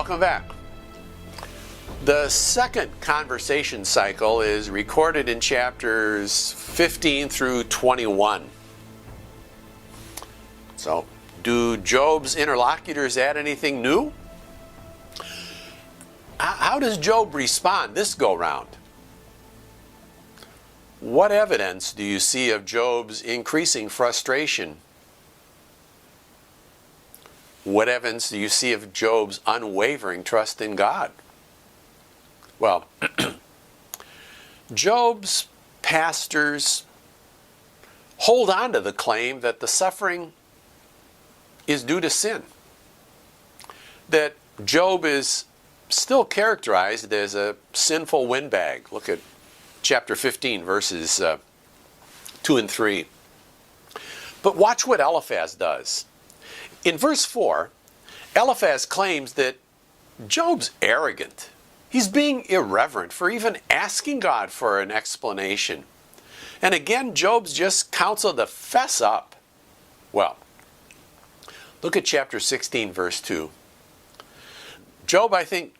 Welcome back. The second conversation cycle is recorded in chapters 15 through 21. So, do Job's interlocutors add anything new? How does Job respond this go-round? What evidence do you see of Job's increasing frustration? What evidence do you see of Job's unwavering trust in God? Well, Job's pastors hold on to the claim that the suffering is due to sin. That Job is still characterized as a sinful windbag. Look at chapter 15, verses 2 and 3. But watch what Eliphaz does. In verse 4, Eliphaz claims that Job's arrogant. He's being irreverent for even asking God for an explanation. And again, Job's just counseled to fess up. Well, look at chapter 16, verse 2. Job, I think,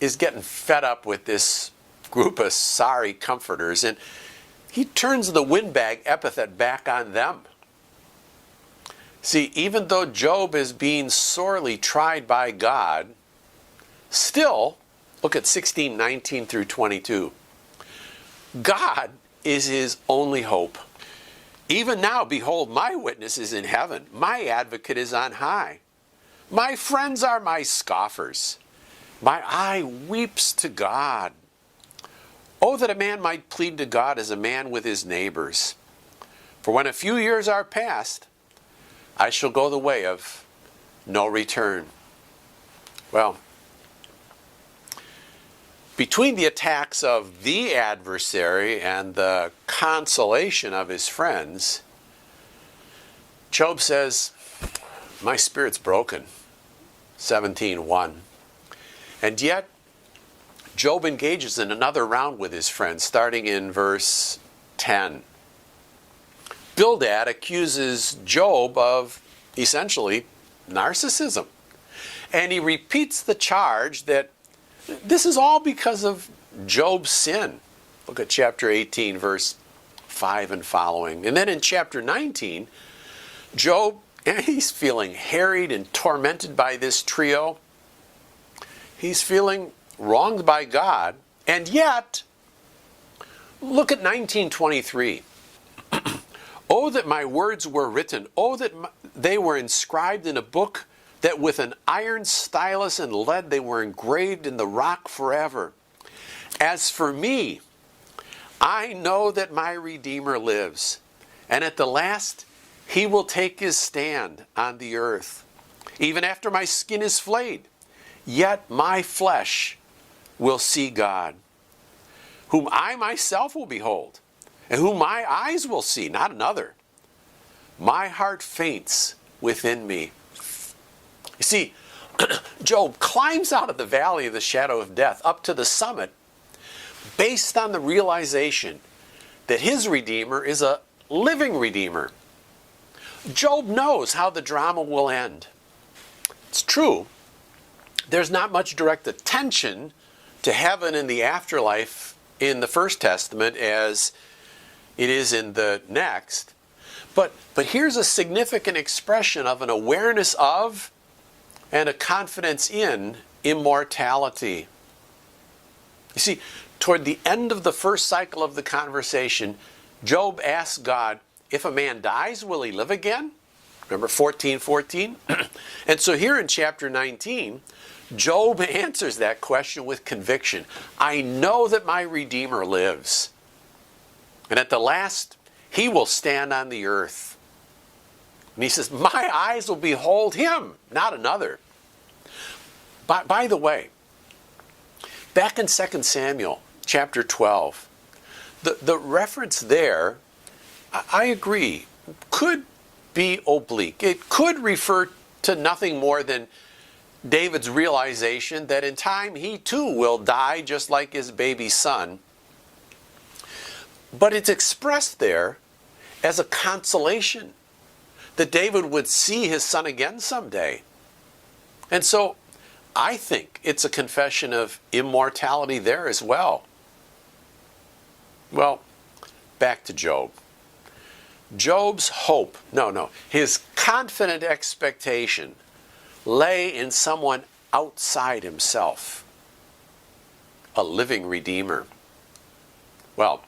is getting fed up with this group of sorry comforters, and he turns the windbag epithet back on them. See, even though Job is being sorely tried by God, still, look at 16:19 through 22. God is his only hope. Even now, behold, my witness is in heaven. My advocate is on high. My friends are my scoffers. My eye weeps to God. Oh, that a man might plead to God as a man with his neighbors. For when a few years are past, I shall go the way of no return. Well, between the attacks of the adversary and the consolation of his friends, Job says, my spirit's broken. 17:1. And yet, Job engages in another round with his friends, starting in verse 10. Bildad accuses Job of, essentially, narcissism. And he repeats the charge that this is all because of Job's sin. Look at chapter 18, verse 5 and following. And then in chapter 19, Job, he's feeling harried and tormented by this trio. He's feeling wronged by God. And yet, look at 19:23. Oh, that my words were written. Oh, that they were inscribed in a book, that with an iron stylus and lead they were engraved in the rock forever. As for me, I know that my Redeemer lives, and at the last he will take his stand on the earth. Even after my skin is flayed, yet my flesh will see God, whom I myself will behold, and whom my eyes will see, not another. My heart faints within me. You see, Job climbs out of the valley of the shadow of death up to the summit based on the realization that his Redeemer is a living Redeemer. Job knows how the drama will end. It's true, there's not much direct attention to heaven and the afterlife in the First Testament as it is in the next. But here's a significant expression of an awareness of and a confidence in immortality. You see, toward the end of the first cycle of the conversation, Job asks God, if a man dies, will he live again? Remember 14:14? And so here in chapter 19, Job answers that question with conviction. I know that my Redeemer lives. And at the last, he will stand on the earth. And he says, my eyes will behold him, not another. By the way, back in 2 Samuel chapter 12, the reference there, I agree, could be oblique. It could refer to nothing more than David's realization that in time he too will die just like his baby son. But it's expressed there as a consolation that David would see his son again someday. And so I think it's a confession of immortality there as well. Well, back to Job. Job's hope, his confident expectation lay in someone outside himself, a living Redeemer. Well,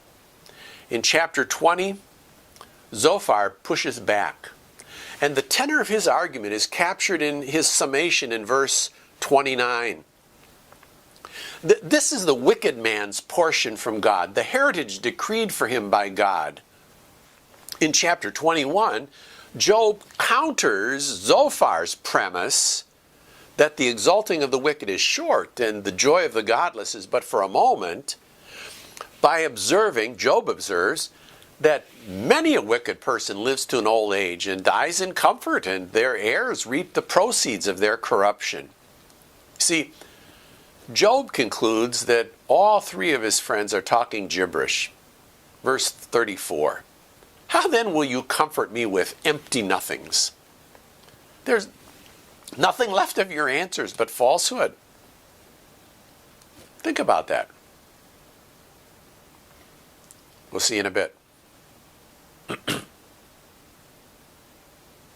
in chapter 20, Zophar pushes back, and the tenor of his argument is captured in his summation in verse 29. This is the wicked man's portion from God, the heritage decreed for him by God. In chapter 21, Job counters Zophar's premise that the exalting of the wicked is short and the joy of the godless is but for a moment, by Job observes, that many a wicked person lives to an old age and dies in comfort, and their heirs reap the proceeds of their corruption. See, Job concludes that all three of his friends are talking gibberish. Verse 34. How then will you comfort me with empty nothings? There's nothing left of your answers but falsehood. Think about that. We'll see you in a bit.